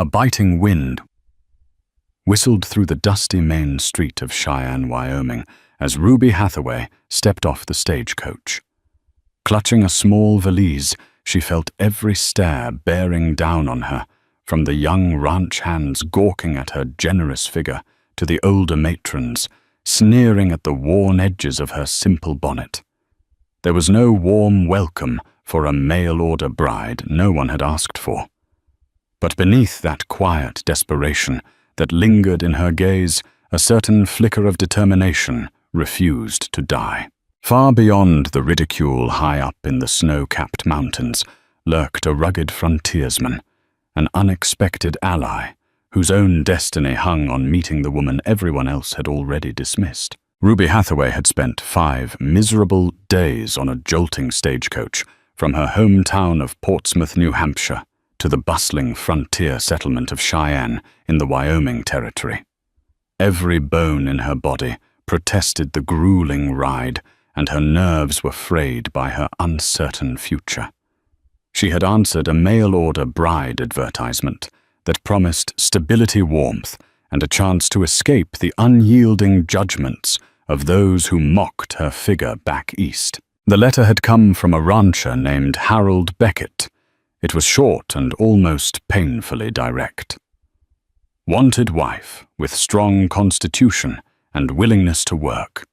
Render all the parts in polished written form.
A biting wind whistled through the dusty main street of Cheyenne, Wyoming, as Ruby Hathaway stepped off the stagecoach. Clutching a small valise, she felt every stare bearing down on her, from the young ranch hands gawking at her generous figure to the older matrons, sneering at the worn edges of her simple bonnet. There was no warm welcome for a mail-order bride no one had asked for. But beneath that quiet desperation that lingered in her gaze, a certain flicker of determination refused to die. Far beyond the ridicule high up in the snow-capped mountains lurked a rugged frontiersman, an unexpected ally, whose own destiny hung on meeting the woman everyone else had already dismissed. Ruby Hathaway had spent 5 miserable days on a jolting stagecoach from her hometown of Portsmouth, New Hampshire, to the bustling frontier settlement of Cheyenne in the Wyoming Territory. Every bone in her body protested the grueling ride, and her nerves were frayed by her uncertain future. She had answered a mail-order bride advertisement that promised stability, warmth, and a chance to escape the unyielding judgments of those who mocked her figure back east. The letter had come from a rancher named Harold Beckett. It was short and almost painfully direct. Wanted wife with strong constitution and willingness to work.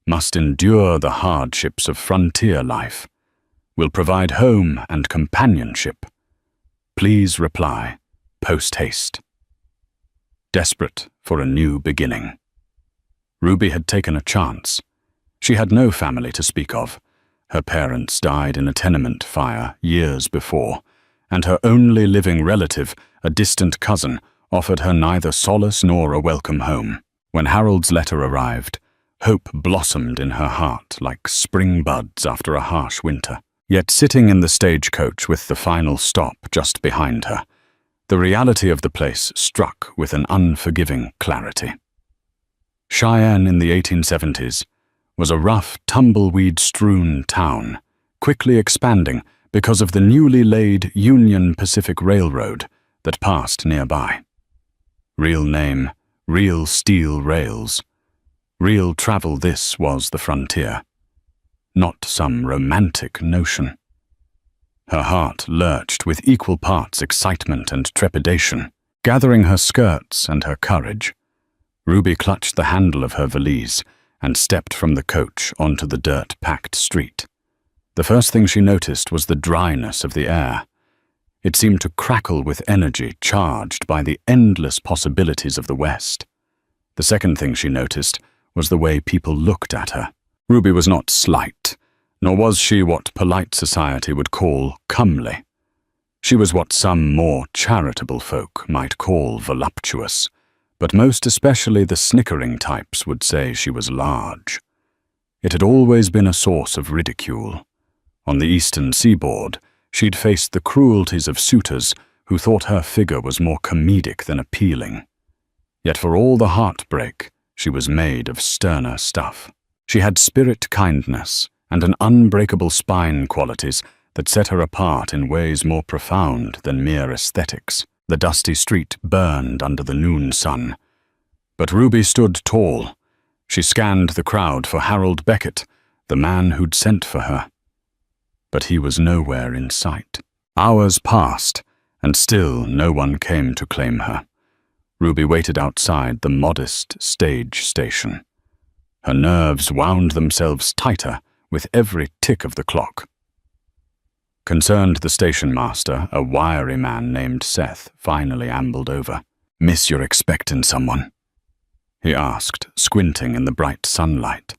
Must endure the hardships of frontier life. Will provide home and companionship. Please reply, post haste. Desperate for a new beginning. Ruby had taken a chance. She had no family to speak of. Her parents died in a tenement fire years before, and her only living relative, a distant cousin, offered her neither solace nor a welcome home. When Harold's letter arrived, hope blossomed in her heart like spring buds after a harsh winter. Yet sitting in the stagecoach with the final stop just behind her, the reality of the place struck with an unforgiving clarity. Cheyenne in the 1870s was a rough, tumbleweed-strewn town, quickly expanding because of the newly laid Union Pacific Railroad that passed nearby. Real name, real steel rails. Real travel, this was the frontier. Not some romantic notion. Her heart lurched with equal parts excitement and trepidation. Gathering her skirts and her courage, Ruby clutched the handle of her valise and stepped from the coach onto the dirt-packed street. The first thing she noticed was the dryness of the air. It seemed to crackle with energy charged by the endless possibilities of the West. The second thing she noticed was the way people looked at her. Ruby was not slight, nor was she what polite society would call comely. She was what some more charitable folk might call voluptuous, but most especially the snickering types would say she was large. It had always been a source of ridicule. On the eastern seaboard, she'd faced the cruelties of suitors who thought her figure was more comedic than appealing. Yet for all the heartbreak, she was made of sterner stuff. She had spirit kindness and an unbreakable spine qualities that set her apart in ways more profound than mere aesthetics. The dusty street burned under the noon sun. But Ruby stood tall. She scanned the crowd for Harold Beckett, the man who'd sent for her. But he was nowhere in sight. Hours passed, and still no one came to claim her. Ruby waited outside the modest stage station. Her nerves wound themselves tighter with every tick of the clock. Concerned the station master, a wiry man named Seth, finally ambled over. "Miss, you're expecting someone?" he asked, squinting in the bright sunlight.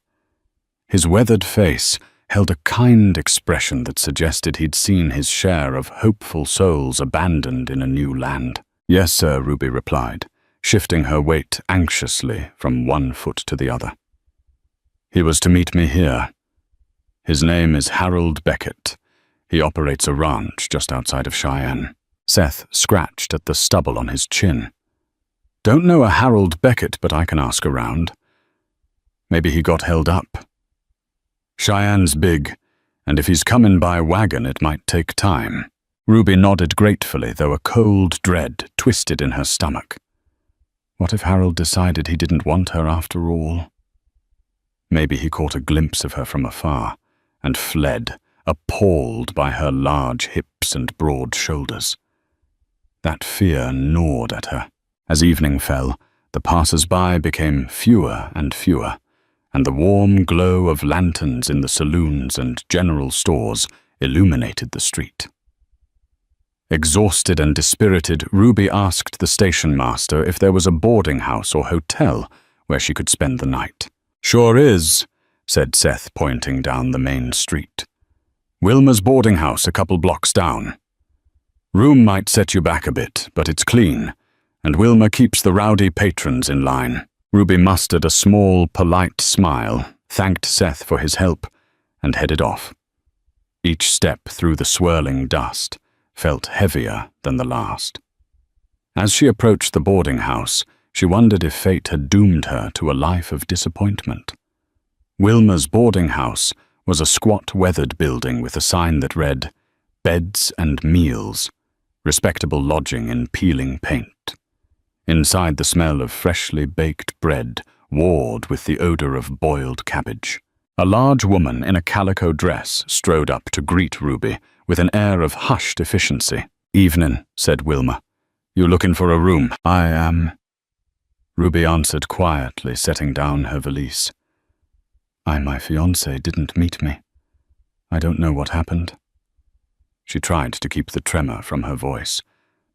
His weathered face held a kind expression that suggested he'd seen his share of hopeful souls abandoned in a new land. "Yes, sir," Ruby replied, shifting her weight anxiously from one foot to the other. "He was to meet me here. His name is Harold Beckett. He operates a ranch just outside of Cheyenne." Seth scratched at the stubble on his chin. "Don't know a Harold Beckett, but I can ask around. Maybe he got held up. Cheyenne's big, and if he's coming by wagon, it might take time." Ruby nodded gratefully, though a cold dread twisted in her stomach. What if Harold decided he didn't want her after all? Maybe he caught a glimpse of her from afar and fled, appalled by her large hips and broad shoulders. That fear gnawed at her. As evening fell, the passers-by became fewer and fewer, and the warm glow of lanterns in the saloons and general stores illuminated the street. Exhausted and dispirited, Ruby asked the station master if there was a boarding house or hotel where she could spend the night. "Sure is," said Seth, pointing down the main street. "Wilma's boarding house a couple blocks down. Room might set you back a bit, but it's clean, and Wilma keeps the rowdy patrons in line." Ruby mustered a small, polite smile, thanked Seth for his help, and headed off. Each step through the swirling dust felt heavier than the last. As she approached the boarding house, she wondered if fate had doomed her to a life of disappointment. Wilma's boarding house was a squat, weathered building with a sign that read, "Beds and Meals, Respectable Lodging in Peeling Paint." Inside, the smell of freshly baked bread warred with the odor of boiled cabbage. A large woman in a calico dress strode up to greet Ruby with an air of hushed efficiency. "Evening," said Wilma. "You looking for a room?" "I am." Ruby answered quietly, setting down her valise. My fiancé didn't meet me. I don't know what happened." She tried to keep the tremor from her voice,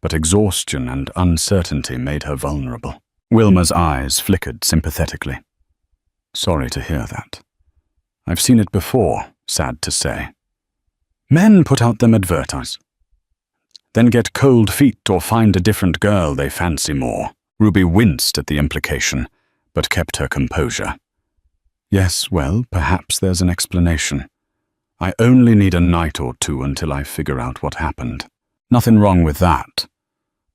but exhaustion and uncertainty made her vulnerable. Wilma's eyes flickered sympathetically. "Sorry to hear that. I've seen it before, sad to say. Men put out them advertise, then get cold feet or find a different girl they fancy more." Ruby winced at the implication, but kept her composure. "Yes, well, perhaps there's an explanation. I only need a night or two until I figure out what happened." "Nothing wrong with that,"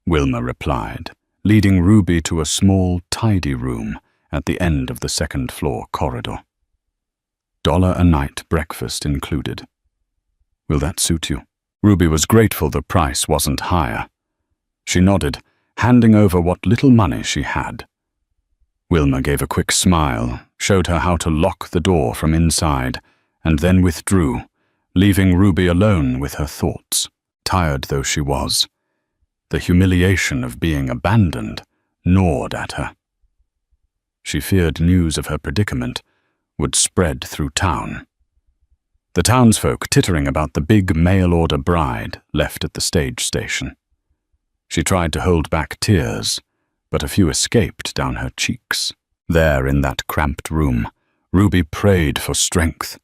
Wilma replied, leading Ruby to a small, tidy room at the end of the second-floor corridor. $1 a night breakfast included. "Will that suit you?" Ruby was grateful the price wasn't higher. She nodded, handing over what little money she had. Wilma gave a quick smile, showed her how to lock the door from inside, and then withdrew, leaving Ruby alone with her thoughts. Tired though she was, the humiliation of being abandoned gnawed at her. She feared news of her predicament would spread through town. The townsfolk tittering about the big mail-order bride left at the stage station. She tried to hold back tears, but a few escaped down her cheeks. There, in that cramped room, Ruby prayed for strength.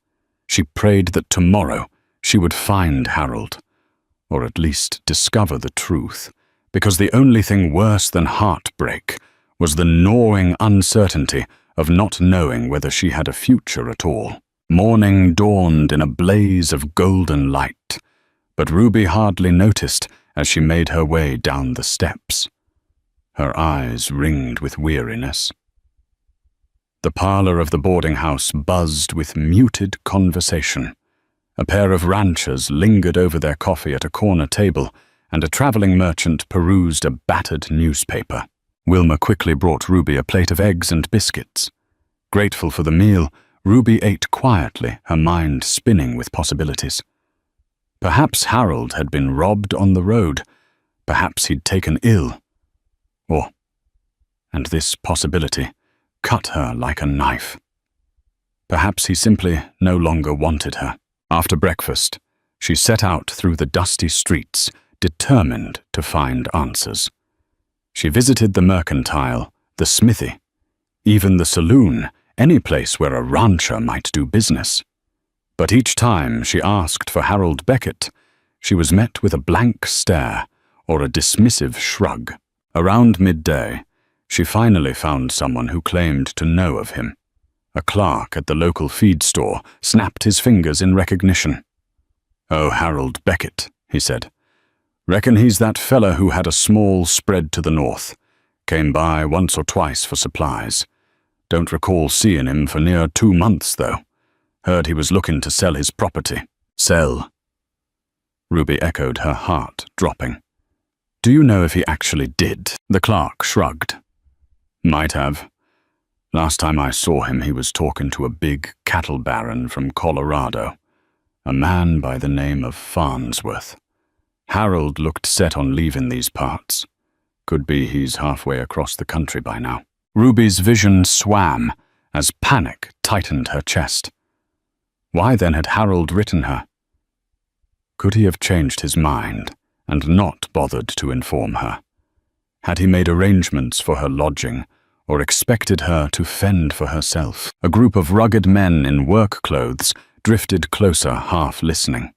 She prayed that tomorrow she would find Harold, or at least discover the truth, because the only thing worse than heartbreak was the gnawing uncertainty of not knowing whether she had a future at all. Morning dawned in a blaze of golden light, but Ruby hardly noticed as she made her way down the steps. Her eyes ringed with weariness. The parlor of the boarding house buzzed with muted conversation. A pair of ranchers lingered over their coffee at a corner table, and a traveling merchant perused a battered newspaper. Wilma quickly brought Ruby a plate of eggs and biscuits. Grateful for the meal, Ruby ate quietly, her mind spinning with possibilities. Perhaps Harold had been robbed on the road. Perhaps he'd taken ill. And this possibility cut her like a knife. Perhaps he simply no longer wanted her. After breakfast, she set out through the dusty streets, determined to find answers. She visited the mercantile, the smithy, even the saloon, any place where a rancher might do business. But each time she asked for Harold Beckett, she was met with a blank stare or a dismissive shrug. Around midday, she finally found someone who claimed to know of him. A clerk at the local feed store snapped his fingers in recognition. "Oh, Harold Beckett," he said. "Reckon he's that fella who had a small spread to the north. Came by once or twice for supplies. Don't recall seeing him for near 2 months, though. Heard he was looking to sell his property." "Sell?" Ruby echoed, her heart dropping. Do you know if he actually did? The clerk shrugged. Might have. Last time I saw him, he was talking to a big cattle baron from Colorado, a man by the name of Farnsworth. Harold looked set on leaving these parts. Could be he's halfway across the country by now. Ruby's vision swam as panic tightened her chest. Why then had Harold written her? Could he have changed his mind and not bothered to inform her? Had he made arrangements for her lodging or expected her to fend for herself? A group of rugged men in work clothes drifted closer, half listening.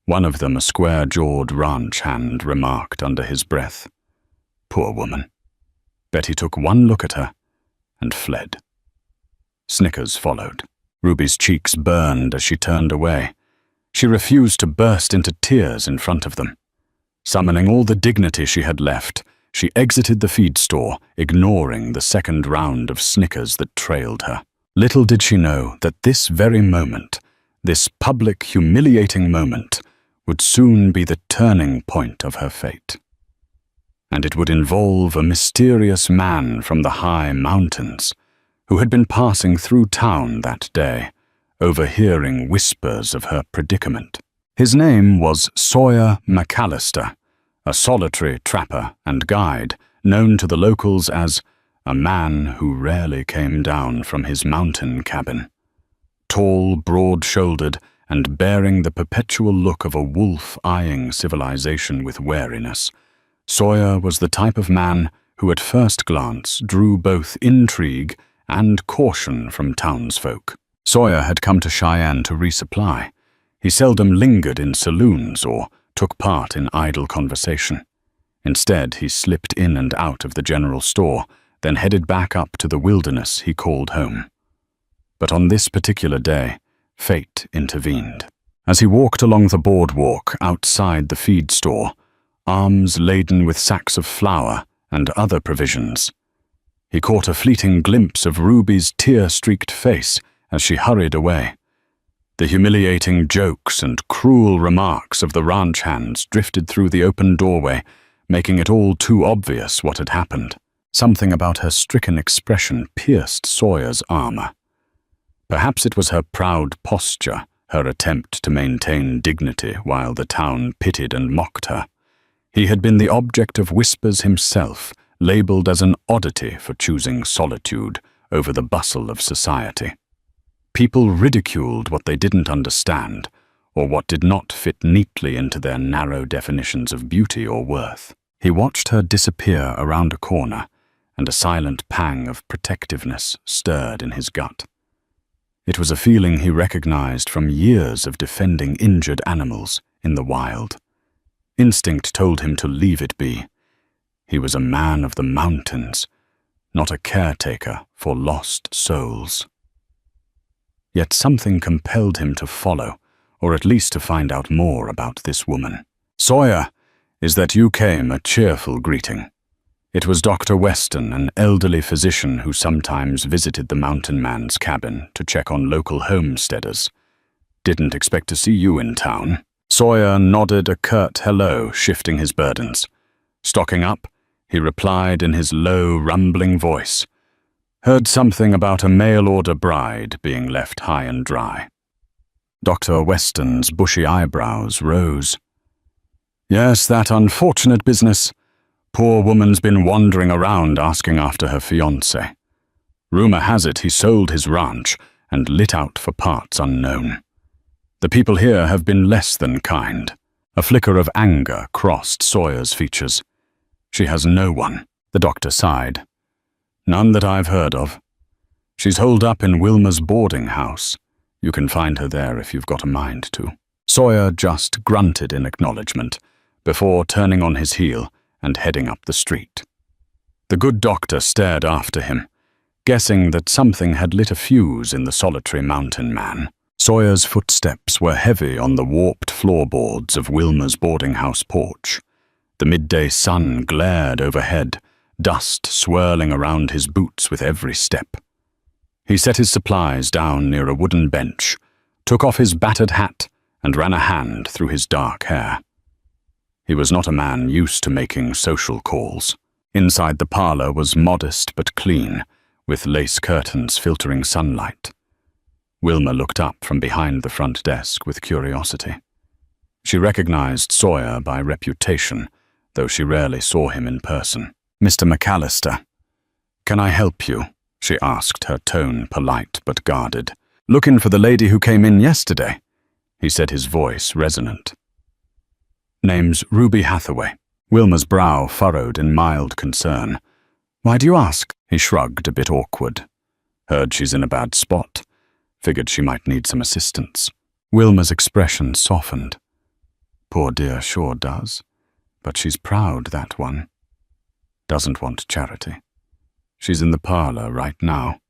One of them, a square-jawed ranch hand, remarked under his breath, Poor woman. Betty took one look at her and fled. Snickers followed. Ruby's cheeks burned as she turned away. She refused to burst into tears in front of them. Summoning all the dignity she had left, she exited the feed store, ignoring the second round of snickers that trailed her. Little did she know that this very moment, this public, humiliating moment, would soon be the turning point of her fate. And it would involve a mysterious man from the high mountains who had been passing through town that day, overhearing whispers of her predicament. His name was Sawyer McAllister, a solitary trapper and guide known to the locals as a man who rarely came down from his mountain cabin. Tall, broad-shouldered, and bearing the perpetual look of a wolf eyeing civilization with wariness, Sawyer was the type of man who at first glance drew both intrigue and caution from townsfolk. Sawyer had come to Cheyenne to resupply. He seldom lingered in saloons or took part in idle conversation. Instead, he slipped in and out of the general store, then headed back up to the wilderness he called home. But on this particular day, fate intervened. As he walked along the boardwalk outside the feed store, arms laden with sacks of flour and other provisions, he caught a fleeting glimpse of Ruby's tear-streaked face as she hurried away. The humiliating jokes and cruel remarks of the ranch hands drifted through the open doorway, making it all too obvious what had happened. Something about her stricken expression pierced Sawyer's armor. Perhaps it was her proud posture, her attempt to maintain dignity while the town pitied and mocked her. He had been the object of whispers himself, labeled as an oddity for choosing solitude over the bustle of society. People ridiculed what they didn't understand, or what did not fit neatly into their narrow definitions of beauty or worth. He watched her disappear around a corner, and a silent pang of protectiveness stirred in his gut. It was a feeling he recognized from years of defending injured animals in the wild. Instinct told him to leave it be. He was a man of the mountains, not a caretaker for lost souls. Yet something compelled him to follow, or at least to find out more about this woman. Sawyer, is that you came a cheerful greeting. It was Dr. Weston, an elderly physician who sometimes visited the mountain man's cabin to check on local homesteaders. Didn't expect to see you in town. Sawyer nodded a curt hello, shifting his burdens. Stocking up, he replied in his low, rumbling voice. Heard something about a mail-order bride being left high and dry. Dr. Weston's bushy eyebrows rose. Yes, that unfortunate business. Poor woman's been wandering around asking after her fiancé. Rumor has it he sold his ranch and lit out for parts unknown. The people here have been less than kind. A flicker of anger crossed Sawyer's features. She has no one, the doctor sighed. None that I've heard of. She's holed up in Wilma's boarding house. You can find her there if you've got a mind to. Sawyer just grunted in acknowledgement before turning on his heel and heading up the street. The good doctor stared after him, guessing that something had lit a fuse in the solitary mountain man. Sawyer's footsteps were heavy on the warped floorboards of Wilma's boarding house porch. The midday sun glared overhead, dust swirling around his boots with every step. He set his supplies down near a wooden bench, took off his battered hat, and ran a hand through his dark hair. He was not a man used to making social calls. Inside the parlor was modest but clean, with lace curtains filtering sunlight. Wilma looked up from behind the front desk with curiosity. She recognized Sawyer by reputation, though she rarely saw him in person. "Mr. McAllister, can I help you?" she asked, her tone polite but guarded. "Looking for the lady who came in yesterday," he said, his voice resonant. "Name's Ruby Hathaway." Wilma's brow furrowed in mild concern. "Why do you ask?" He shrugged, a bit awkward. "Heard she's in a bad spot. Figured she might need some assistance." Wilma's expression softened. "Poor dear sure does. But she's proud, that one. Doesn't want charity. She's in the parlor right now."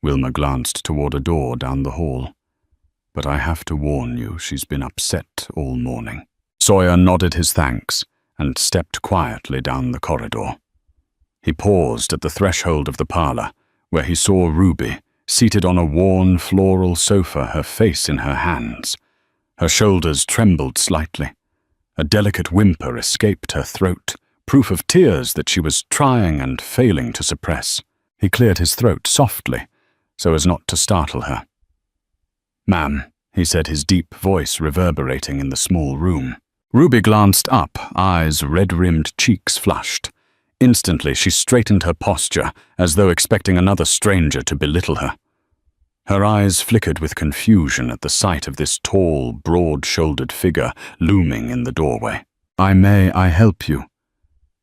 Wilma glanced toward a door down the hall. "But I have to warn you, she's been upset all morning." Sawyer nodded his thanks and stepped quietly down the corridor. He paused at the threshold of the parlor, where he saw Ruby, seated on a worn floral sofa, her face in her hands. Her shoulders trembled slightly. A delicate whimper escaped her throat, proof of tears that she was trying and failing to suppress. He cleared his throat softly, so as not to startle her. "Ma'am," he said, his deep voice reverberating in the small room. Ruby glanced up, eyes red-rimmed, cheeks flushed. Instantly she straightened her posture, as though expecting another stranger to belittle her. Her eyes flickered with confusion at the sight of this tall, broad-shouldered figure looming in the doorway. May I help you?"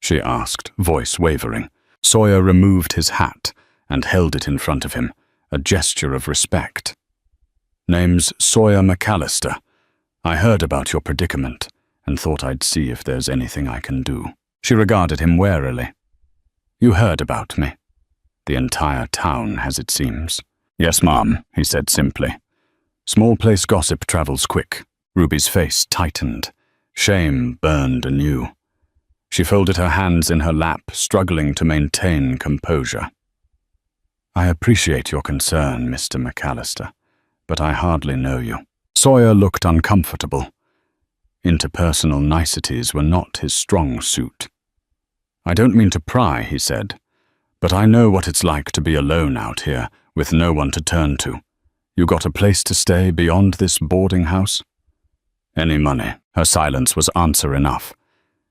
she asked, voice wavering. Sawyer removed his hat and held it in front of him, a gesture of respect. "Name's Sawyer McAllister. I heard about your predicament and thought I'd see if there's anything I can do." She regarded him warily. "You heard about me. The entire town has, it seems." "Yes, ma'am," he said simply. "Small place gossip travels quick." Ruby's face tightened. Shame burned anew. She folded her hands in her lap, struggling to maintain composure. "I appreciate your concern, Mr. McAllister, but I hardly know you." Sawyer looked uncomfortable. Interpersonal niceties were not his strong suit. "I don't mean to pry," he said, "but I know what it's like to be alone out here, with no one to turn to. You got a place to stay beyond this boarding house?" "Any money." Her silence was answer enough.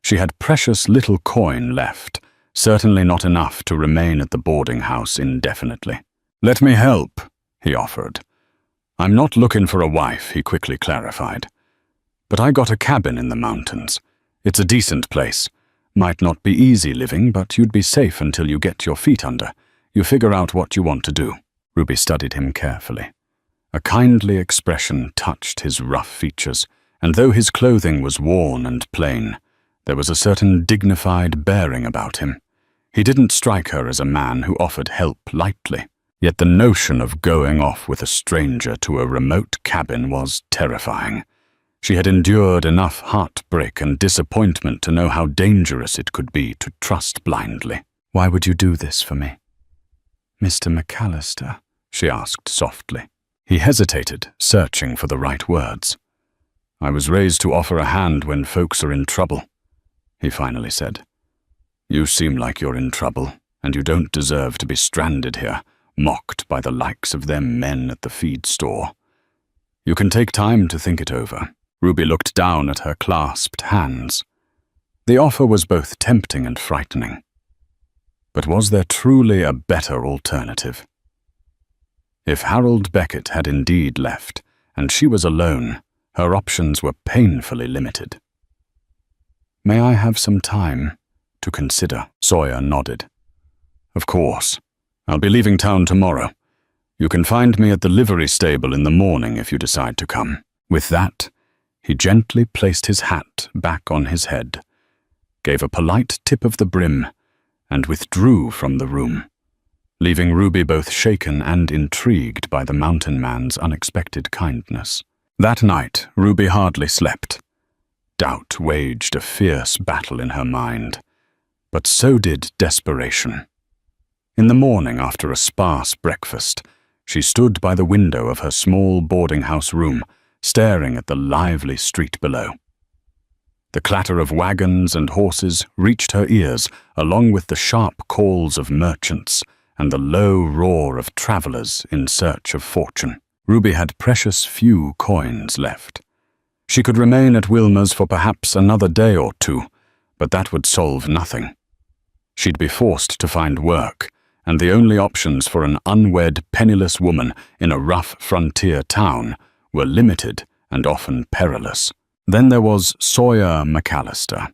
She had precious little coin left, certainly not enough to remain at the boarding house indefinitely. "Let me help," he offered. "I'm not looking for a wife," he quickly clarified. "But I got a cabin in the mountains. It's a decent place. Might not be easy living, but you'd be safe until you get your feet under. You figure out what you want to do." Ruby studied him carefully. A kindly expression touched his rough features, and though his clothing was worn and plain, there was a certain dignified bearing about him. He didn't strike her as a man who offered help lightly, yet the notion of going off with a stranger to a remote cabin was terrifying. She had endured enough heartbreak and disappointment to know how dangerous it could be to trust blindly. "Why would you do this for me?" "Mr. McAllister?" she asked softly. He hesitated, searching for the right words. "I was raised to offer a hand when folks are in trouble," he finally said. "You seem like you're in trouble, and you don't deserve to be stranded here, mocked by the likes of them men at the feed store. You can take time to think it over." Ruby looked down at her clasped hands. The offer was both tempting and frightening. But was there truly a better alternative? If Harold Beckett had indeed left, and she was alone, her options were painfully limited. "May I have some time to consider?" Sawyer nodded. "Of course. I'll be leaving town tomorrow. You can find me at the livery stable in the morning if you decide to come." With that, he gently placed his hat back on his head, gave a polite tip of the brim, and withdrew from the room, leaving Ruby both shaken and intrigued by the mountain man's unexpected kindness. That night, Ruby hardly slept. Doubt waged a fierce battle in her mind, but so did desperation. In the morning, after a sparse breakfast, she stood by the window of her small boarding house room, staring at the lively street below. The clatter of wagons and horses reached her ears, along with the sharp calls of merchants and the low roar of travelers in search of fortune. Ruby had precious few coins left. She could remain at Wilmer's for perhaps another day or two, but that would solve nothing. She'd be forced to find work, and the only options for an unwed, penniless woman in a rough frontier town were limited and often perilous. Then there was Sawyer McAllister.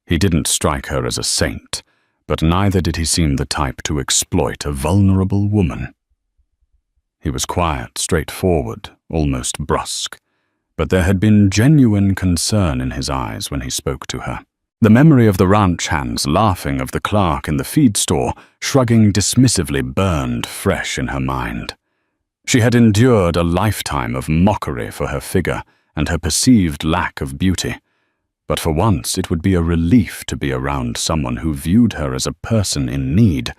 He didn't strike her as a saint, but neither did he seem the type to exploit a vulnerable woman. He was quiet, straightforward, almost brusque, but there had been genuine concern in his eyes when he spoke to her. The memory of the ranch hands laughing of the clerk in the feed store, shrugging dismissively, burned fresh in her mind. She had endured a lifetime of mockery for her figure and her perceived lack of beauty, but for once it would be a relief to be around someone who viewed her as a person in need,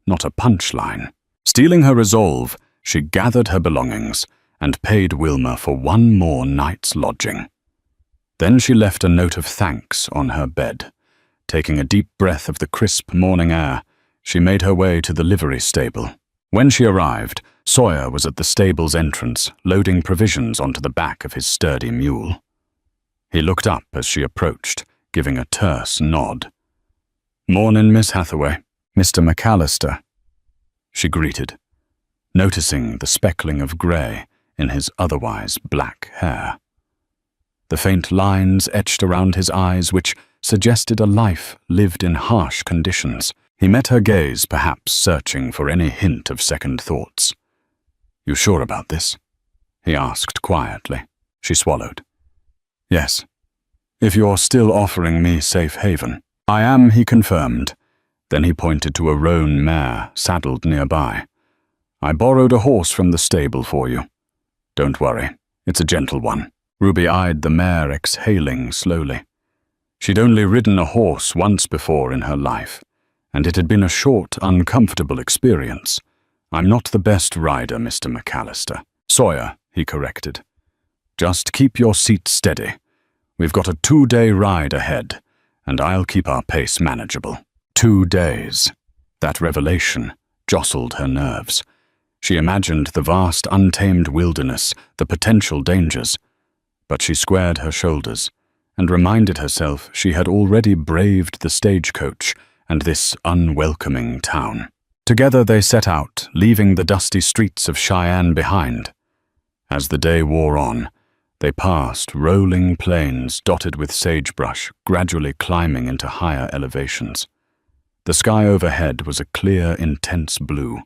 not a punchline. Steeling her resolve, she gathered her belongings and paid Wilmer for one more night's lodging. Then she left a note of thanks on her bed. Taking a deep breath of the crisp morning air, she made her way to the livery stable. When she arrived, Sawyer was at the stable's entrance, loading provisions onto the back of his sturdy mule. He looked up as she approached, giving a terse nod. "Mornin', Miss Hathaway. Mr. McAllister," she greeted, noticing the speckling of grey in his otherwise black hair. The faint lines etched around his eyes which suggested a life lived in harsh conditions. He met her gaze, perhaps searching for any hint of second thoughts. "You sure about this?" he asked quietly. She swallowed. "Yes. If you're still offering me safe haven." "I am," he confirmed. Then he pointed to a roan mare saddled nearby. "I borrowed a horse from the stable for you. Don't worry, it's a gentle one." Ruby eyed the mare, exhaling slowly. She'd only ridden a horse once before in her life, and it had been a short, uncomfortable experience. "I'm not the best rider, Mr. McAllister." "Sawyer," he corrected. "Just keep your seat steady. We've got a 2-day ride ahead, and I'll keep our pace manageable." 2 days. That revelation jostled her nerves. She imagined the vast, untamed wilderness, the potential dangers, but she squared her shoulders and reminded herself she had already braved the stagecoach and this unwelcoming town. Together they set out, leaving the dusty streets of Cheyenne behind. As the day wore on, they passed rolling plains dotted with sagebrush, gradually climbing into higher elevations. The sky overhead was a clear, intense blue,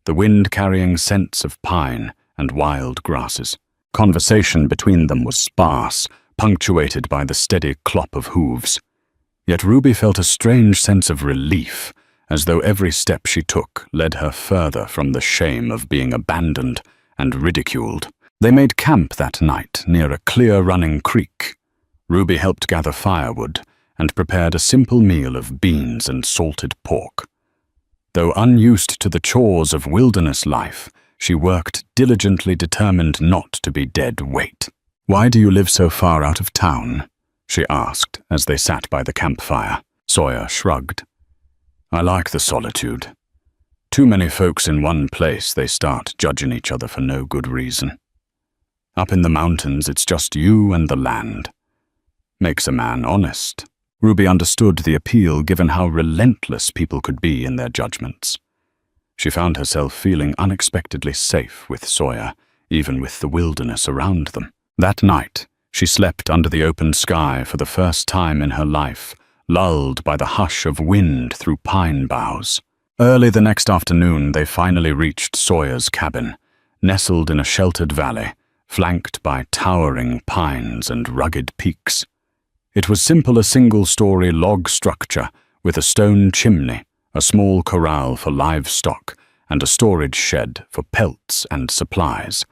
the wind carrying scents of pine and wild grasses. Conversation between them was sparse, punctuated by the steady clop of hooves. Yet Ruby felt a strange sense of relief, as though every step she took led her further from the shame of being abandoned and ridiculed. They made camp that night near a clear-running creek. Ruby helped gather firewood and prepared a simple meal of beans and salted pork. Though unused to the chores of wilderness life, she worked diligently, determined not to be dead weight. "Why do you live so far out of town?" she asked as they sat by the campfire. Sawyer shrugged. "I like the solitude. Too many folks in one place, they start judging each other for no good reason. Up in the mountains, it's just you and the land. Makes a man honest." Ruby understood the appeal given how relentless people could be in their judgments. She found herself feeling unexpectedly safe with Sawyer, even with the wilderness around them. That night, she slept under the open sky for the first time in her life, lulled by the hush of wind through pine boughs. Early the next afternoon, they finally reached Sawyer's cabin, nestled in a sheltered valley, flanked by towering pines and rugged peaks. It was simple, a single-story log structure with a stone chimney, a small corral for livestock, and a storage shed for pelts and supplies.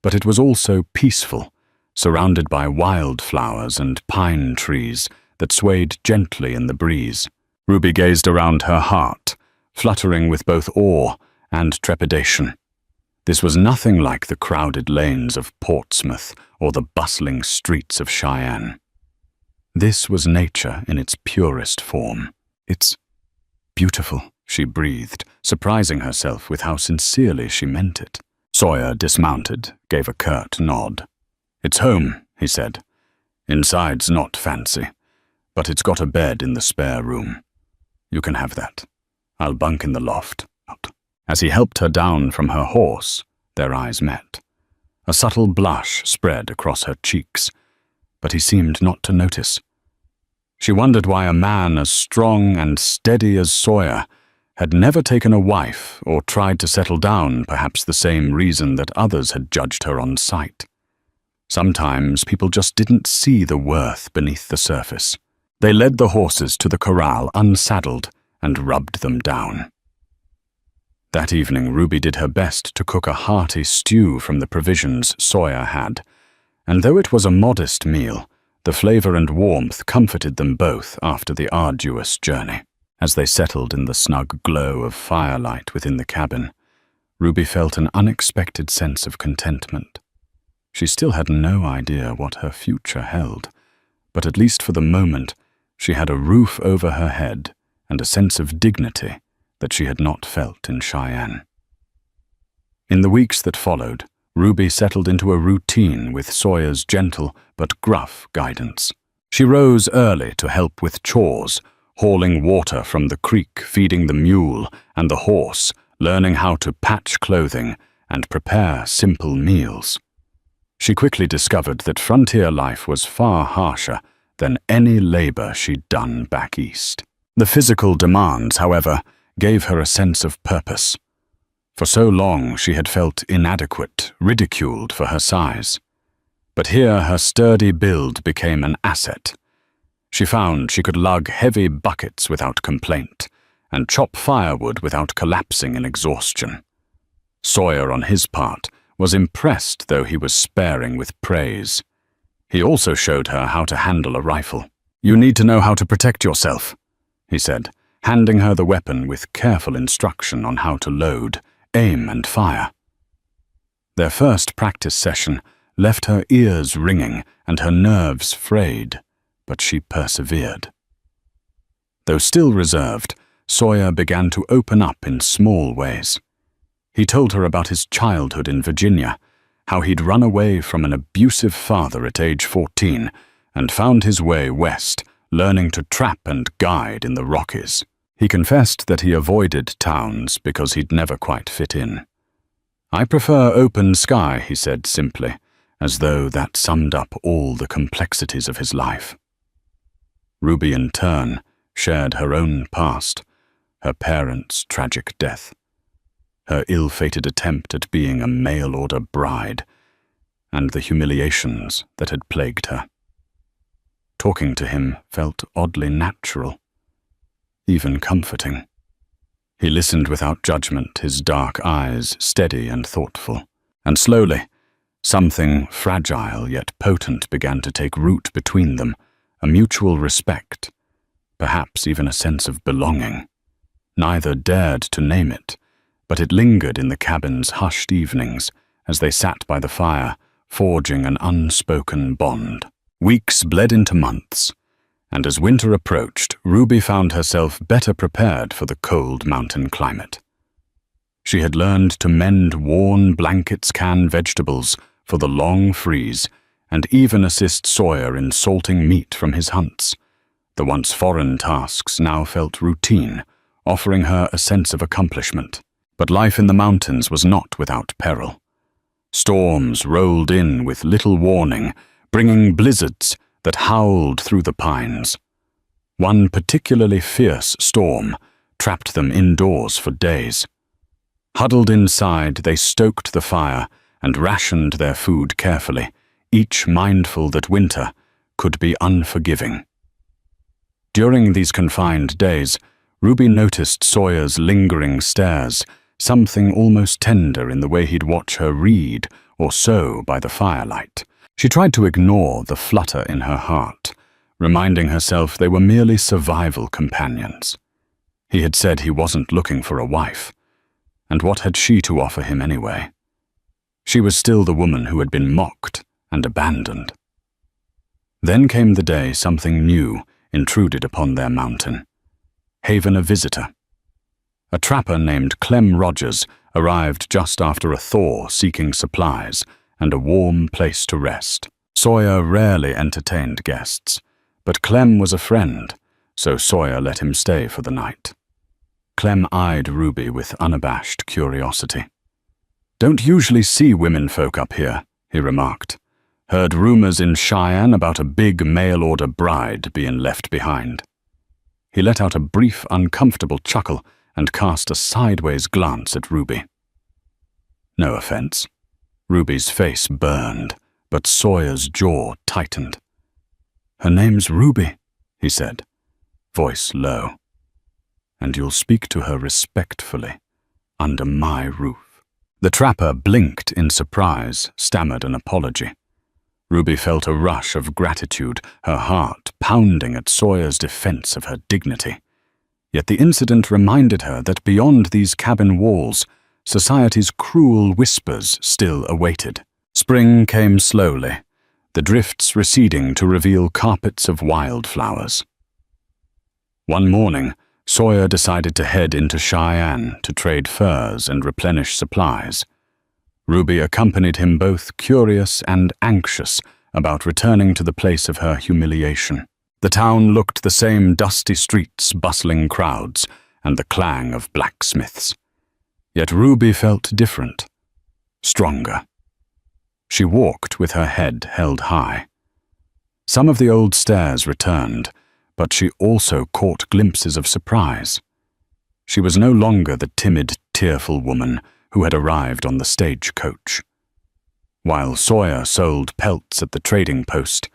But it was also peaceful, surrounded by wildflowers and pine trees that swayed gently in the breeze. Ruby gazed around, her heart fluttering with both awe and trepidation. This was nothing like the crowded lanes of Portsmouth or the bustling streets of Cheyenne. This was nature in its purest form. "It's beautiful," she breathed, surprising herself with how sincerely she meant it. Sawyer dismounted, gave a curt nod. "It's home," he said. "Inside's not fancy, but it's got a bed in the spare room. You can have that. I'll bunk in the loft." As he helped her down from her horse, their eyes met. A subtle blush spread across her cheeks, but he seemed not to notice. She wondered why a man as strong and steady as Sawyer had never taken a wife or tried to settle down, perhaps the same reason that others had judged her on sight. Sometimes people just didn't see the worth beneath the surface. They led the horses to the corral unsaddled and rubbed them down. That evening, Ruby did her best to cook a hearty stew from the provisions Sawyer had, and though it was a modest meal, the flavor and warmth comforted them both after the arduous journey. As they settled in the snug glow of firelight within the cabin, Ruby felt an unexpected sense of contentment. She still had no idea what her future held, but at least for the moment, she had a roof over her head and a sense of dignity that she had not felt in Cheyenne. In the weeks that followed, Ruby settled into a routine with Sawyer's gentle but gruff guidance. She rose early to help with chores, hauling water from the creek, feeding the mule and the horse, learning how to patch clothing and prepare simple meals. She quickly discovered that frontier life was far harsher than any labor she'd done back east. The physical demands, however, gave her a sense of purpose. For so long she had felt inadequate, ridiculed for her size. But here her sturdy build became an asset. She found she could lug heavy buckets without complaint and chop firewood without collapsing in exhaustion. Sawyer, on his part, was impressed, though he was sparing with praise. He also showed her how to handle a rifle. "You need to know how to protect yourself," he said, handing her the weapon with careful instruction on how to load, aim, and fire. Their first practice session left her ears ringing and her nerves frayed, but she persevered. Though still reserved, Sawyer began to open up in small ways. He told her about his childhood in Virginia, how he'd run away from an abusive father at age 14 and found his way west, learning to trap and guide in the Rockies. He confessed that he avoided towns because he'd never quite fit in. "I prefer open sky," he said simply, as though that summed up all the complexities of his life. Ruby, in turn, shared her own past, her parents' tragic death, her ill-fated attempt at being a mail-order bride, and the humiliations that had plagued her. Talking to him felt oddly natural, even comforting. He listened without judgment, his dark eyes steady and thoughtful, and slowly, something fragile yet potent began to take root between them, a mutual respect, perhaps even a sense of belonging. Neither dared to name it, but it lingered in the cabin's hushed evenings as they sat by the fire, forging an unspoken bond. Weeks bled into months, and as winter approached, Ruby found herself better prepared for the cold mountain climate. She had learned to mend worn blankets, can vegetables for the long freeze, and even assist Sawyer in salting meat from his hunts. The once foreign tasks now felt routine, offering her a sense of accomplishment. But life in the mountains was not without peril. Storms rolled in with little warning, bringing blizzards that howled through the pines. One particularly fierce storm trapped them indoors for days. Huddled inside, they stoked the fire and rationed their food carefully, each mindful that winter could be unforgiving. During these confined days, Ruby noticed Sawyer's lingering stares, something almost tender in the way he'd watch her read or sew by the firelight. She tried to ignore the flutter in her heart, reminding herself they were merely survival companions. He had said he wasn't looking for a wife, and what had she to offer him anyway? She was still the woman who had been mocked and abandoned. Then came the day something new intruded upon their mountain. Haven a visitor. A trapper named Clem Rogers arrived just after a thaw seeking supplies and a warm place to rest. Sawyer rarely entertained guests, but Clem was a friend, so Sawyer let him stay for the night. Clem eyed Ruby with unabashed curiosity. "Don't usually see womenfolk up here," he remarked. "Heard rumors in Cheyenne about a big mail-order bride being left behind." He let out a brief, uncomfortable chuckle and cast a sideways glance at Ruby. No offense. Ruby's face burned, but Sawyer's jaw tightened. "Her name's Ruby," he said, voice low. "And you'll speak to her respectfully, under my roof." The trapper blinked in surprise, stammered an apology. Ruby felt a rush of gratitude, her heart pounding at Sawyer's defense of her dignity. Yet the incident reminded her that beyond these cabin walls, society's cruel whispers still awaited. Spring came slowly, the drifts receding to reveal carpets of wildflowers. One morning, Sawyer decided to head into Cheyenne to trade furs and replenish supplies. Ruby accompanied him, both curious and anxious about returning to the place of her humiliation. The town looked the same: dusty streets, bustling crowds, and the clang of blacksmiths. Yet Ruby felt different, stronger. She walked with her head held high. Some of the old stares returned, but she also caught glimpses of surprise. She was no longer the timid, tearful woman who had arrived on the stagecoach. While Sawyer sold pelts at the trading post,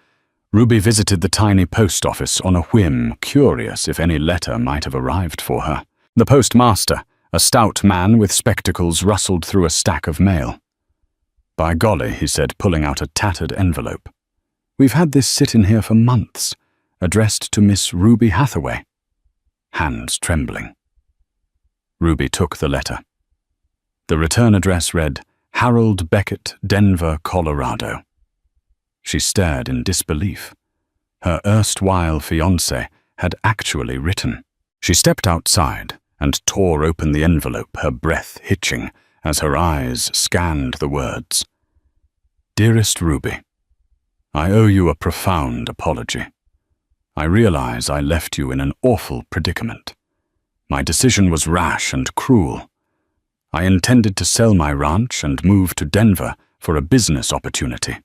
Ruby visited the tiny post office on a whim, curious if any letter might have arrived for her. The postmaster, a stout man with spectacles, rustled through a stack of mail. "By golly," he said, pulling out a tattered envelope. "We've had this sit in here for months, addressed to Miss Ruby Hathaway." Hands trembling. Ruby took the letter. The return address read, Harold Beckett, Denver, Colorado. She stared in disbelief. Her erstwhile fiancé had actually written. She stepped outside and tore open the envelope, her breath hitching as her eyes scanned the words. "Dearest Ruby, I owe you a profound apology. I realize I left you in an awful predicament. My decision was rash and cruel. I intended to sell my ranch and move to Denver for a business opportunity.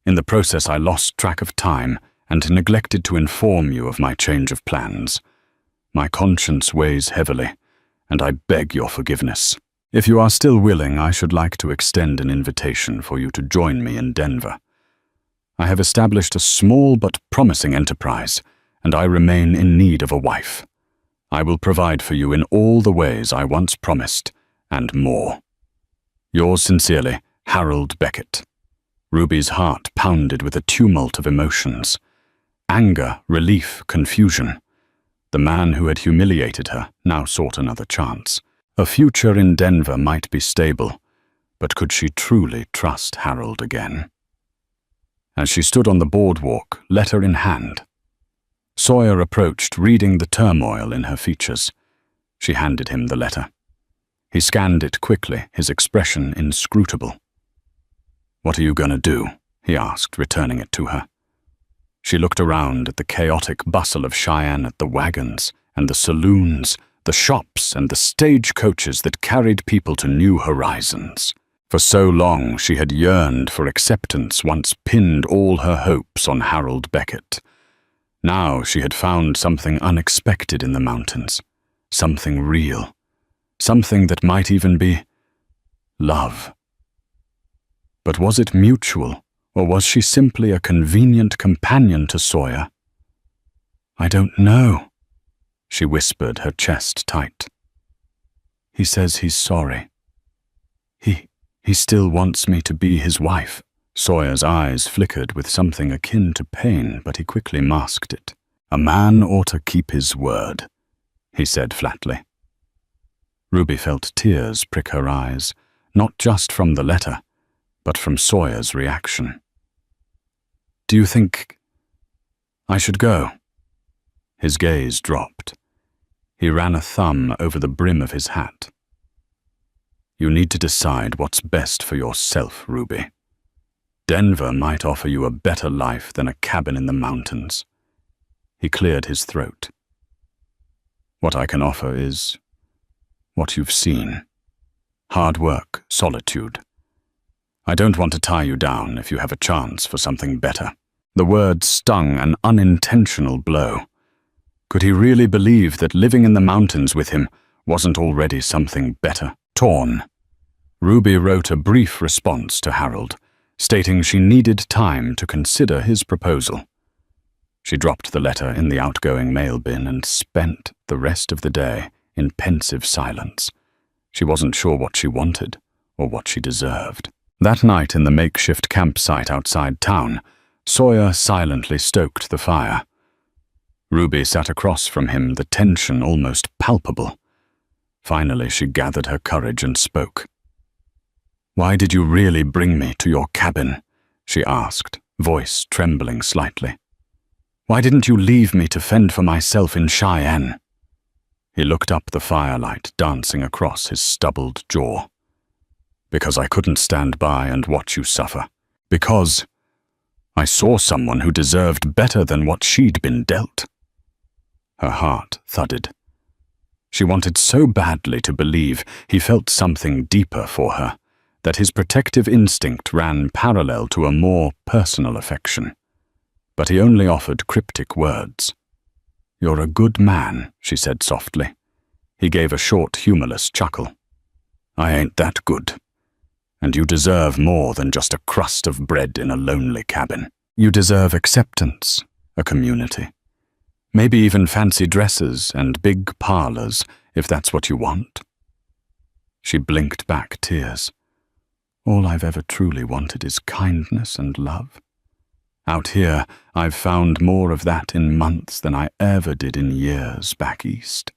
In the process, I lost track of time and neglected to inform you of my change of plans. My conscience weighs heavily, and I beg your forgiveness. If you are still willing, I should like to extend an invitation for you to join me in Denver. I have established a small but promising enterprise, and I remain in need of a wife. I will provide for you in all the ways I once promised, and more. Yours sincerely, Harold Beckett." Ruby's heart pounded with a tumult of emotions. Anger, relief, confusion. The man who had humiliated her now sought another chance. A future in Denver might be stable, but could she truly trust Harold again? As she stood on the boardwalk, letter in hand, Sawyer approached, reading the turmoil in her features. She handed him the letter. He scanned it quickly, his expression inscrutable. "What are you going to do?" he asked, returning it to her. She looked around at the chaotic bustle of Cheyenne, at the wagons and the saloons, the shops and the stagecoaches that carried people to new horizons. For so long she had yearned for acceptance, once pinned all her hopes on Harold Beckett. Now she had found something unexpected in the mountains, something real, something that might even be love. But was it mutual, or was she simply a convenient companion to Sawyer? "I don't know," she whispered, her chest tight. "He says he's sorry. He still wants me to be his wife." Sawyer's eyes flickered with something akin to pain, but he quickly masked it. "A man ought to keep his word," he said flatly. Ruby felt tears prick her eyes, not just from the letter, but from Sawyer's reaction. "Do you think I should go?" His gaze dropped. He ran a thumb over the brim of his hat. "You need to decide what's best for yourself, Ruby. Denver might offer you a better life than a cabin in the mountains." He cleared his throat. "What I can offer is what you've seen. Hard work, solitude. I don't want to tie you down if you have a chance for something better." The word stung an unintentional blow. Could he really believe that living in the mountains with him wasn't already something better? Torn. Ruby wrote a brief response to Harold, stating she needed time to consider his proposal. She dropped the letter in the outgoing mail bin and spent the rest of the day in pensive silence. She wasn't sure what she wanted or what she deserved. That night in the makeshift campsite outside town, Sawyer silently stoked the fire. Ruby sat across from him, the tension almost palpable. Finally, she gathered her courage and spoke. "Why did you really bring me to your cabin?" she asked, voice trembling slightly. "Why didn't you leave me to fend for myself in Cheyenne?" He looked up the firelight dancing across his stubbled jaw. "Because I couldn't stand by and watch you suffer. Because I saw someone who deserved better than what she'd been dealt." Her heart thudded. She wanted so badly to believe he felt something deeper for her, that his protective instinct ran parallel to a more personal affection. But he only offered cryptic words. "You're a good man," she said softly. He gave a short, humorless chuckle. "I ain't that good. And you deserve more than just a crust of bread in a lonely cabin. You deserve acceptance, a community. Maybe even fancy dresses and big parlors, if that's what you want." She blinked back tears. "All I've ever truly wanted is kindness and love. Out here, I've found more of that in months than I ever did in years back east."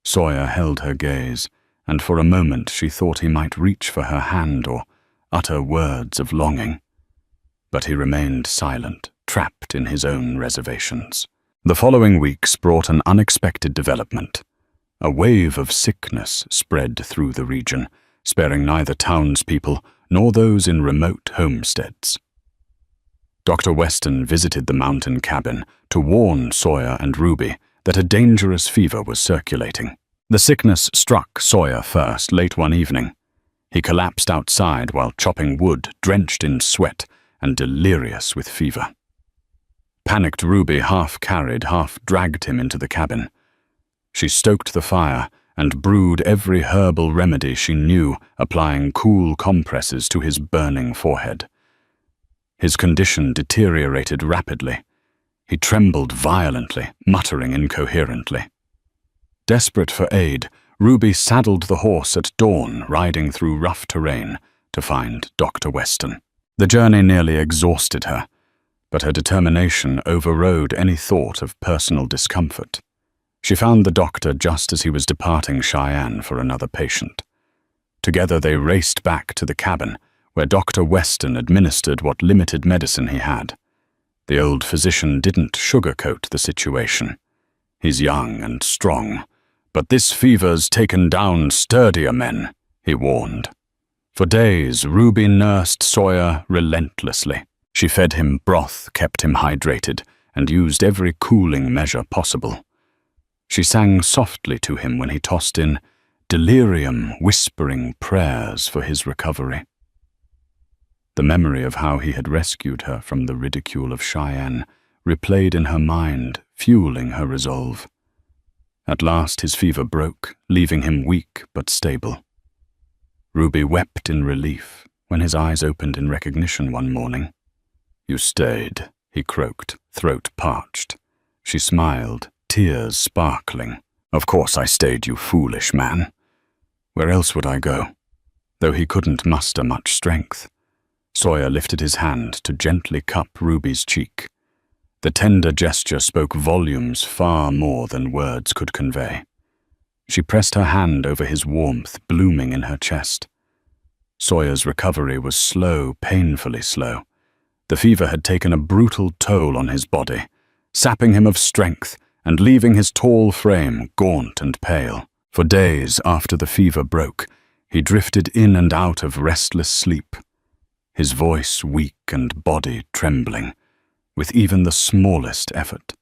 Sawyer held her gaze, and for a moment she thought he might reach for her hand or utter words of longing. But he remained silent, trapped in his own reservations. The following weeks brought an unexpected development. A wave of sickness spread through the region, sparing neither townspeople nor those in remote homesteads. Dr. Weston visited the mountain cabin to warn Sawyer and Ruby that a dangerous fever was circulating. The sickness struck Sawyer first late one evening. He collapsed outside while chopping wood, drenched in sweat and delirious with fever. Panicked Ruby half carried, half dragged him into the cabin. She stoked the fire and brewed every herbal remedy she knew, applying cool compresses to his burning forehead. His condition deteriorated rapidly. He trembled violently, muttering incoherently. Desperate for aid, Ruby saddled the horse at dawn, riding through rough terrain to find Dr. Weston. The journey nearly exhausted her, but her determination overrode any thought of personal discomfort. She found the doctor just as he was departing Cheyenne for another patient. Together they raced back to the cabin, where Dr. Weston administered what limited medicine he had. The old physician didn't sugarcoat the situation. "He's young and strong, but this fever's taken down sturdier men," he warned. For days, Ruby nursed Sawyer relentlessly. She fed him broth, kept him hydrated, and used every cooling measure possible. She sang softly to him when he tossed in delirium, whispering prayers for his recovery. The memory of how he had rescued her from the ridicule of Cheyenne replayed in her mind, fueling her resolve. At last his fever broke, leaving him weak but stable. Ruby wept in relief when his eyes opened in recognition one morning. "You stayed," he croaked, throat parched. She smiled, tears sparkling. "Of course I stayed, you foolish man. Where else would I go?" Though he couldn't muster much strength, Sawyer lifted his hand to gently cup Ruby's cheek. The tender gesture spoke volumes far more than words could convey. She pressed her hand over his warmth blooming in her chest. Sawyer's recovery was slow, painfully slow. The fever had taken a brutal toll on his body, sapping him of strength and leaving his tall frame gaunt and pale. For days after the fever broke, he drifted in and out of restless sleep, his voice weak and body trembling, with even the smallest effort.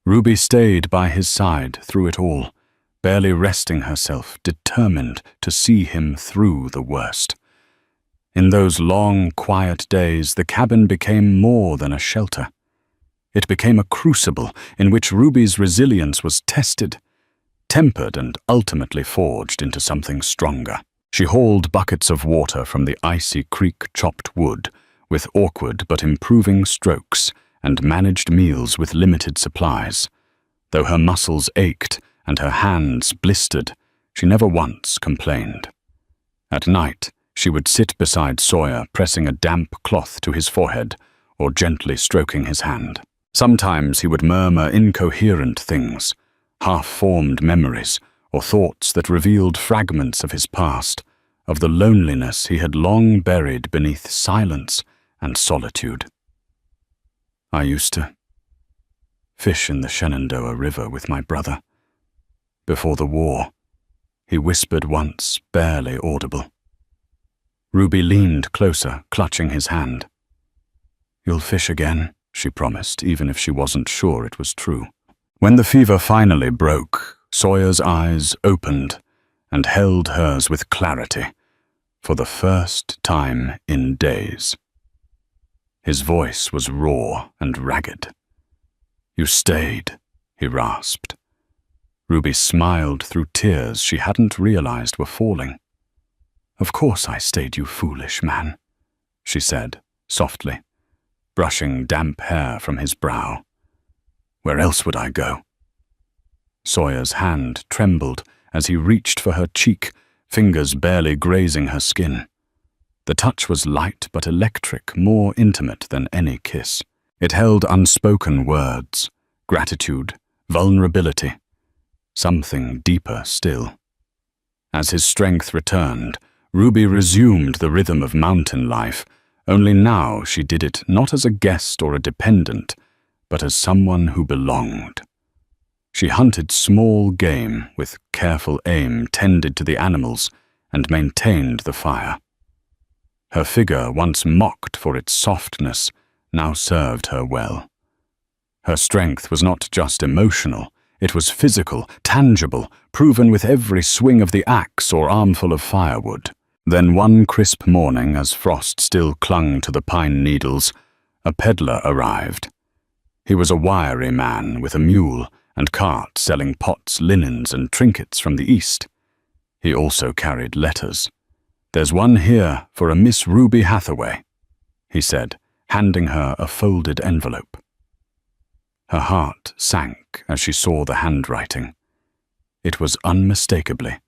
Ruby stayed by his side through it all, barely resting herself, determined to see him through the worst. In those long, quiet days, the cabin became more than a shelter. It became a crucible in which Ruby's resilience was tested, tempered and ultimately forged into something stronger. She hauled buckets of water from the icy creek chopped wood with awkward but improving strokes and managed meals with limited supplies. Though her muscles ached and her hands blistered, she never once complained. At night, she would sit beside Sawyer, pressing a damp cloth to his forehead or gently stroking his hand. Sometimes he would murmur incoherent things, half-formed memories or thoughts that revealed fragments of his past, of the loneliness he had long buried beneath silence and solitude. "I used to fish in the Shenandoah River with my brother. Before the war," he whispered once, barely audible. Ruby leaned closer, clutching his hand. "You'll fish again," she promised, even if she wasn't sure it was true. When the fever finally broke, Sawyer's eyes opened and held hers with clarity, for the first time in days. His voice was raw and ragged. "You stayed," he rasped. Ruby smiled through tears she hadn't realized were falling. "Of course I stayed, you foolish man," she said, softly, brushing damp hair from his brow. "Where else would I go?" Sawyer's hand trembled as he reached for her cheek, fingers barely grazing her skin. The touch was light but electric, more intimate than any kiss. It held unspoken words, gratitude, vulnerability, something deeper still. As his strength returned, Ruby resumed the rhythm of mountain life, only now she did it not as a guest or a dependent, but as someone who belonged. She hunted small game with careful aim, tended to the animals, and maintained the fire. Her figure, once mocked for its softness, now served her well. Her strength was not just emotional, it was physical, tangible, proven with every swing of the axe or armful of firewood. Then one crisp morning, as frost still clung to the pine needles, a peddler arrived. He was a wiry man with a mule and cart selling pots, linens, and trinkets from the east. He also carried letters. "There's one here for a Miss Ruby Hathaway," he said, handing her a folded envelope. Her heart sank as she saw the handwriting. It was unmistakably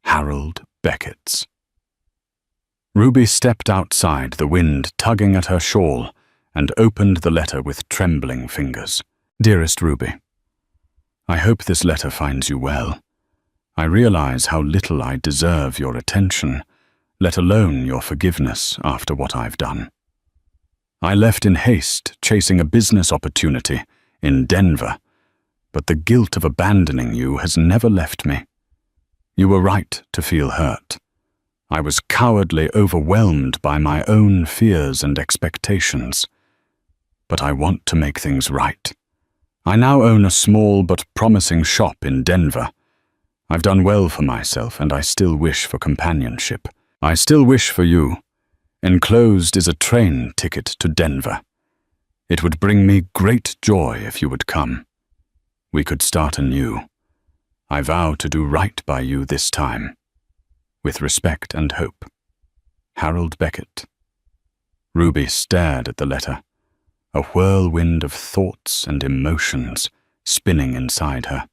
Harold Beckett's. Ruby stepped outside, the wind tugging at her shawl, and opened the letter with trembling fingers. "Dearest Ruby, I hope this letter finds you well. I realize how little I deserve your attention, let alone your forgiveness after what I've done. I left in haste, chasing a business opportunity in Denver, but the guilt of abandoning you has never left me. You were right to feel hurt. I was cowardly, overwhelmed by my own fears and expectations. But I want to make things right. I now own a small but promising shop in Denver. I've done well for myself, and I still wish for companionship. I still wish for you. Enclosed is a train ticket to Denver. It would bring me great joy if you would come. We could start anew. I vow to do right by you this time. With respect and hope. Harold Beckett." Ruby stared at the letter, a whirlwind of thoughts and emotions spinning inside her.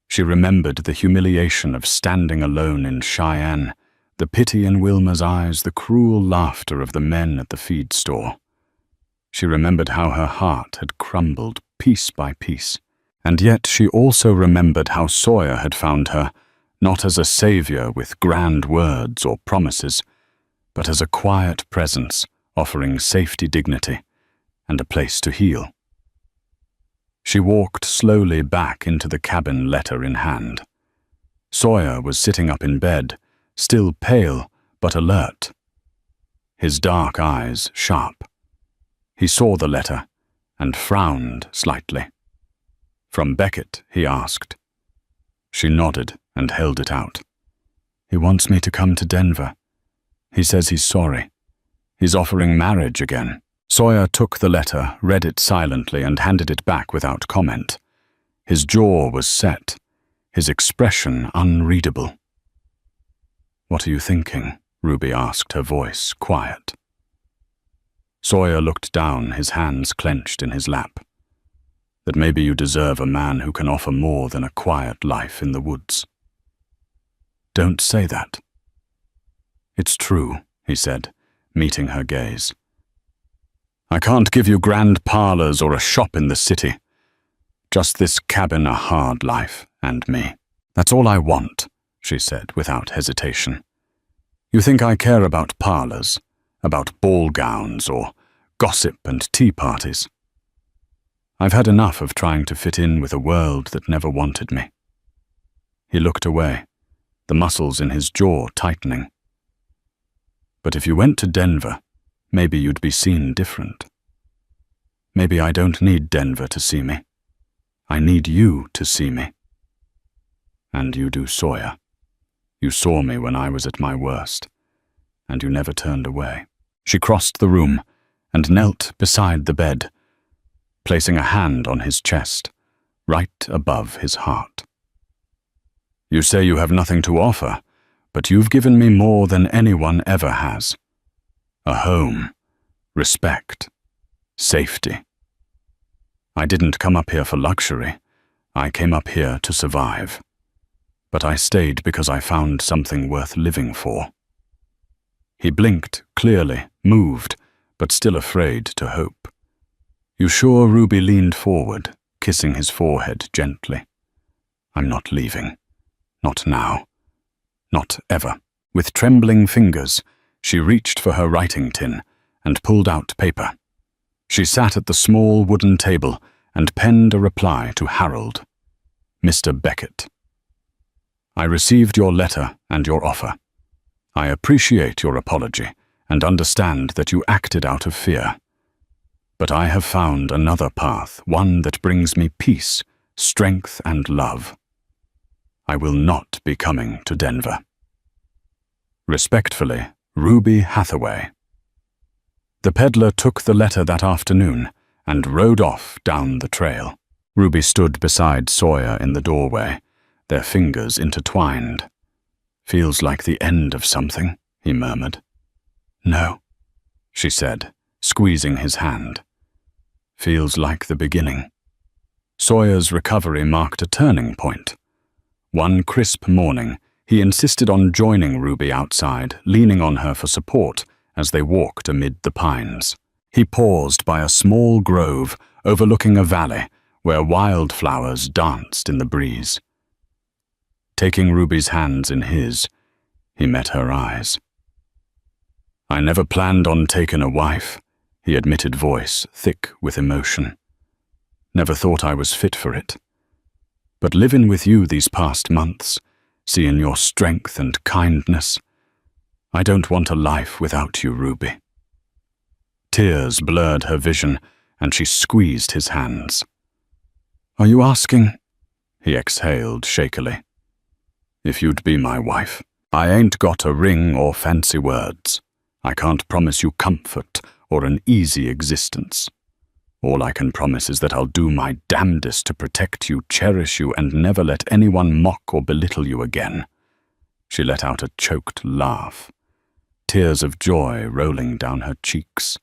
She remembered the humiliation of standing alone in Cheyenne, the pity in Wilma's eyes, the cruel laughter of the men at the feed store. She remembered how her heart had crumbled piece by piece, and yet she also remembered how Sawyer had found her, not as a savior with grand words or promises, but as a quiet presence offering safety, dignity, and a place to heal. She walked slowly back into the cabin, letter in hand. Sawyer was sitting up in bed, still pale but alert. His dark eyes sharp. He saw the letter and frowned slightly. "From Beckett?" he asked. She nodded and held it out. "He wants me to come to Denver. He says he's sorry. He's offering marriage again." Sawyer took the letter, read it silently, and handed it back without comment. His jaw was set, his expression unreadable. "What are you thinking?" Ruby asked, her voice quiet. Sawyer looked down, his hands clenched in his lap. "That maybe you deserve a man who can offer more than a quiet life in the woods." "Don't say that." "It's true," he said, meeting her gaze. "I can't give you grand parlors or a shop in the city. Just this cabin, a hard life, and me. That's all I want," she said without hesitation. "You think I care about parlors, about ball gowns or gossip and tea parties? I've had enough of trying to fit in with a world that never wanted me." He looked away, the muscles in his jaw tightening. "But if you went to Denver, maybe you'd be seen different. Maybe I don't need Denver to see me. I need you to see me. And you do, Sawyer. You saw me when I was at my worst, and you never turned away." She crossed the room and knelt beside the bed, placing a hand on his chest, right above his heart. "You say you have nothing to offer, but you've given me more than anyone ever has. A home, respect, safety. I didn't come up here for luxury. I came up here to survive. But I stayed because I found something worth living for." He blinked clearly, moved, but still afraid to hope. "You sure?" Ruby leaned forward, kissing his forehead gently. "I'm not leaving. Not now. Not ever." With trembling fingers, she reached for her writing tin and pulled out paper. She sat at the small wooden table and penned a reply to Harold. "Mr. Beckett. I received your letter and your offer. I appreciate your apology and understand that you acted out of fear. But I have found another path, one that brings me peace, strength, and love. I will not be coming to Denver. Respectfully, Ruby Hathaway." The peddler took the letter that afternoon and rode off down the trail. Ruby stood beside Sawyer in the doorway, their fingers intertwined. "Feels like the end of something," he murmured. "No," she said, squeezing his hand. "Feels like the beginning." Sawyer's recovery marked a turning point. One crisp morning, he insisted on joining Ruby outside, leaning on her for support as they walked amid the pines. He paused by a small grove overlooking a valley where wildflowers danced in the breeze. Taking Ruby's hands in his, he met her eyes. "I never planned on taking a wife," he admitted, voice thick with emotion. "Never thought I was fit for it. But living with you these past months, seeing your strength and kindness, I don't want a life without you, Ruby." Tears blurred her vision, and she squeezed his hands. "Are you asking?" he exhaled shakily. "If you'd be my wife. I ain't got a ring or fancy words. I can't promise you comfort or an easy existence. All I can promise is that I'll do my damnedest to protect you, cherish you, and never let anyone mock or belittle you again." She let out a choked laugh, tears of joy rolling down her cheeks.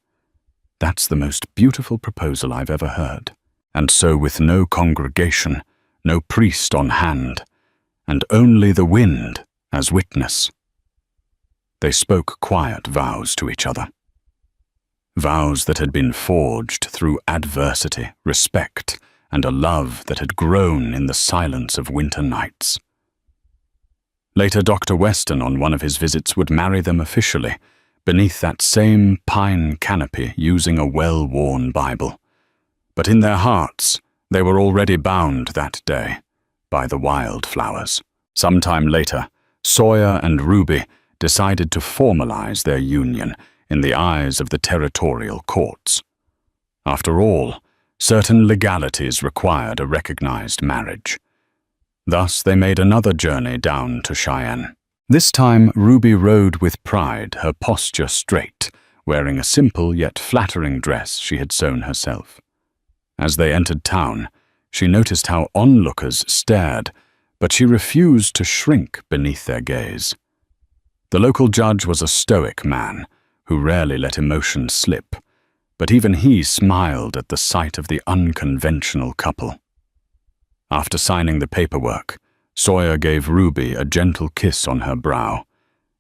"That's the most beautiful proposal I've ever heard. And so with no congregation, no priest on hand, and only the wind as witness." They spoke quiet vows to each other. Vows that had been forged through adversity, respect, and a love that had grown in the silence of winter nights. Later, Dr. Weston, on one of his visits, would marry them officially, beneath that same pine canopy using a well-worn Bible. But in their hearts, they were already bound that day by the wildflowers. Sometime later, Sawyer and Ruby decided to formalize their union in the eyes of the territorial courts. After all, certain legalities required a recognized marriage. Thus, they made another journey down to Cheyenne. This time, Ruby rode with pride, her posture straight, wearing a simple yet flattering dress she had sewn herself. As they entered town, she noticed how onlookers stared, but she refused to shrink beneath their gaze. The local judge was a stoic man who rarely let emotion slip, but even he smiled at the sight of the unconventional couple. After signing the paperwork, Sawyer gave Ruby a gentle kiss on her brow,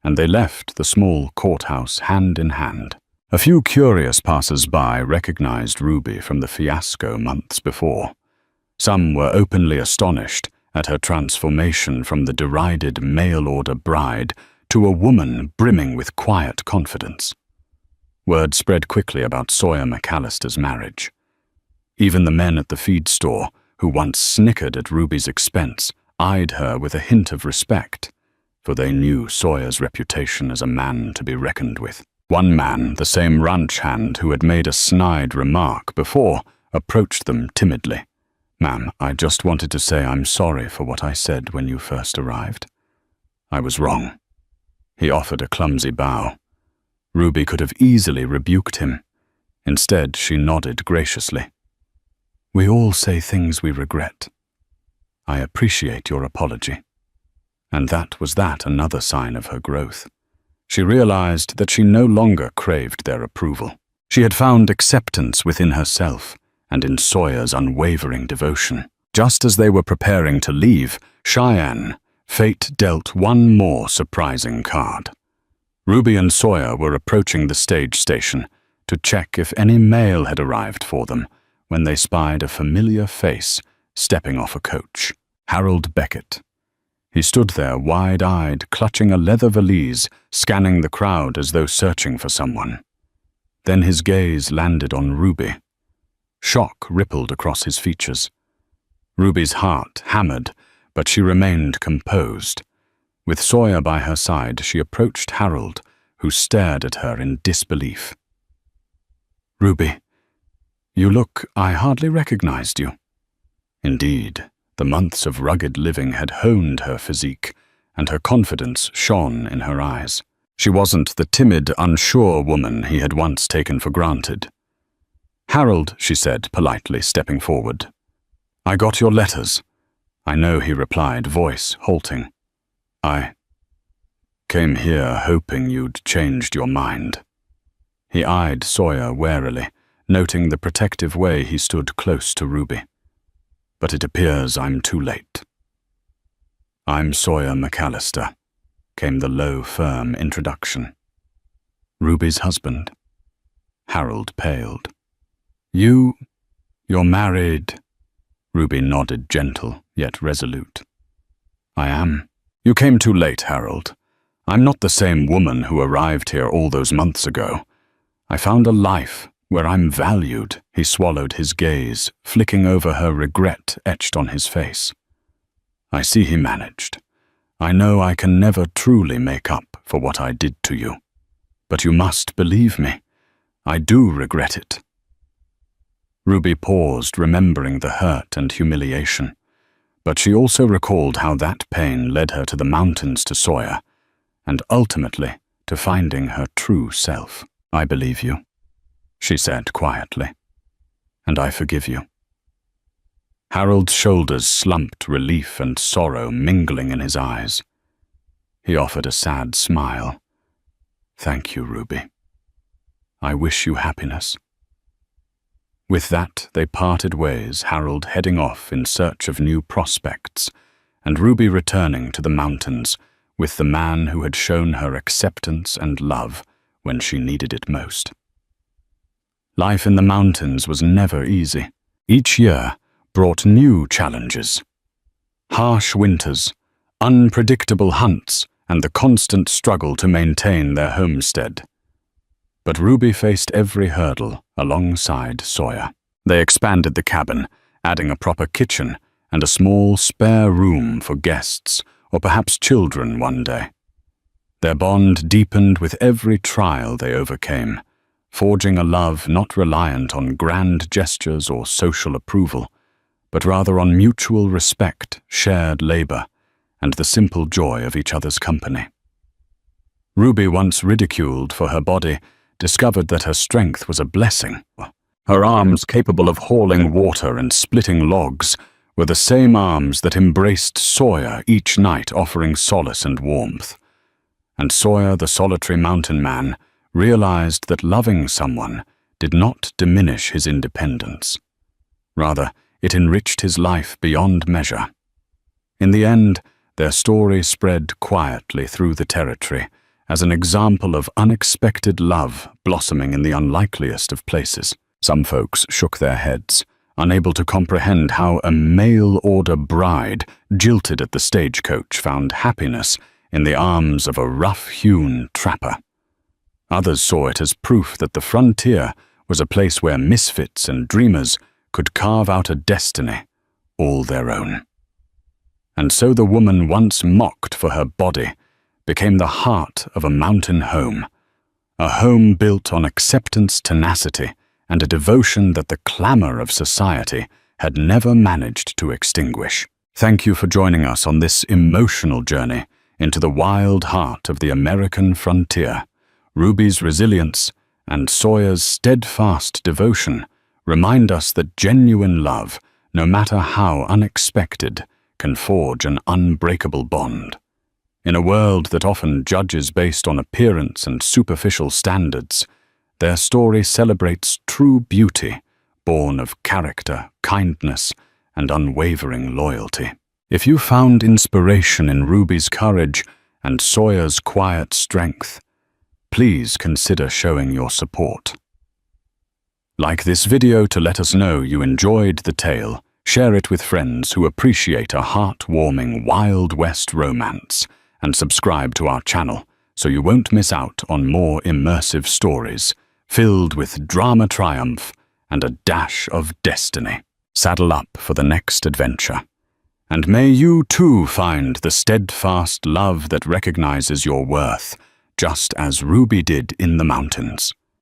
and they left the small courthouse hand in hand. A few curious passers-by recognized Ruby from the fiasco months before. Some were openly astonished at her transformation from the derided mail-order bride to a woman brimming with quiet confidence. Word spread quickly about Sawyer McAllister's marriage. Even the men at the feed store, who once snickered at Ruby's expense, eyed her with a hint of respect, for they knew Sawyer's reputation as a man to be reckoned with. One man, the same ranch hand who had made a snide remark before, approached them timidly. "Ma'am, I just wanted to say I'm sorry for what I said when you first arrived. I was wrong." He offered a clumsy bow. Ruby could have easily rebuked him. Instead, she nodded graciously. "We all say things we regret. I appreciate your apology." And that was another sign of her growth. She realized that she no longer craved their approval. She had found acceptance within herself and in Sawyer's unwavering devotion. Just as they were preparing to leave Cheyenne, fate dealt one more surprising card. Ruby and Sawyer were approaching the stage station to check if any mail had arrived for them when they spied a familiar face stepping off a coach. Harold Beckett. He stood there wide-eyed, clutching a leather valise, scanning the crowd as though searching for someone. Then his gaze landed on Ruby. Shock rippled across his features. Ruby's heart hammered, but she remained composed. With Sawyer by her side, she approached Harold, who stared at her in disbelief. "Ruby, I hardly recognized you." Indeed, the months of rugged living had honed her physique, and her confidence shone in her eyes. She wasn't the timid, unsure woman he had once taken for granted. "Harold," she said politely, stepping forward. "I got your letters." "I know," he replied, voice halting. "I came here hoping you'd changed your mind." He eyed Sawyer warily, noting the protective way he stood close to Ruby. "But it appears I'm too late." "I'm Sawyer McAllister," came the low, firm introduction. "Ruby's husband." Harold paled. You're married." Ruby nodded, gentle, yet resolute. "I am." "You came too late, Harold. I'm not the same woman who arrived here all those months ago. I found a life where I'm valued." He swallowed his gaze, flicking over her regret etched on his face. "I see," he managed. "I know I can never truly make up for what I did to you. But you must believe me. I do regret it." Ruby paused, remembering the hurt and humiliation. But she also recalled how that pain led her to the mountains to Sawyer, and ultimately to finding her true self. "I believe you," she said quietly, "and I forgive you." Harold's shoulders slumped, relief and sorrow mingling in his eyes. He offered a sad smile. "Thank you, Ruby. I wish you happiness." With that, they parted ways, Harold heading off in search of new prospects, and Ruby returning to the mountains with the man who had shown her acceptance and love when she needed it most. Life in the mountains was never easy. Each year brought new challenges. Harsh winters, unpredictable hunts, and the constant struggle to maintain their homestead. But Ruby faced every hurdle alongside Sawyer. They expanded the cabin, adding a proper kitchen and a small spare room for guests, or perhaps children one day. Their bond deepened with every trial they overcame, forging a love not reliant on grand gestures or social approval, but rather on mutual respect, shared labor, and the simple joy of each other's company. Ruby, once ridiculed for her body, discovered that her strength was a blessing. Her arms, capable of hauling water and splitting logs, were the same arms that embraced Sawyer each night, offering solace and warmth. And Sawyer, the solitary mountain man, realized that loving someone did not diminish his independence. Rather, it enriched his life beyond measure. In the end, their story spread quietly through the territory as an example of unexpected love blossoming in the unlikeliest of places. Some folks shook their heads, unable to comprehend how a mail-order bride, jilted at the stagecoach, found happiness in the arms of a rough-hewn trapper. Others saw it as proof that the frontier was a place where misfits and dreamers could carve out a destiny all their own. And so the woman once mocked for her body became the heart of a mountain home, a home built on acceptance, tenacity, and a devotion that the clamor of society had never managed to extinguish. Thank you for joining us on this emotional journey into the wild heart of the American frontier. Ruby's resilience and Sawyer's steadfast devotion remind us that genuine love, no matter how unexpected, can forge an unbreakable bond. In a world that often judges based on appearance and superficial standards, their story celebrates true beauty, born of character, kindness, and unwavering loyalty. If you found inspiration in Ruby's courage and Sawyer's quiet strength, please consider showing your support. Like this video to let us know you enjoyed the tale, share it with friends who appreciate a heart-warming Wild West romance, and subscribe to our channel so you won't miss out on more immersive stories filled with drama triumph and a dash of destiny. Saddle up for the next adventure. And may you too find the steadfast love that recognizes your worth, just as Ruby did in the mountains.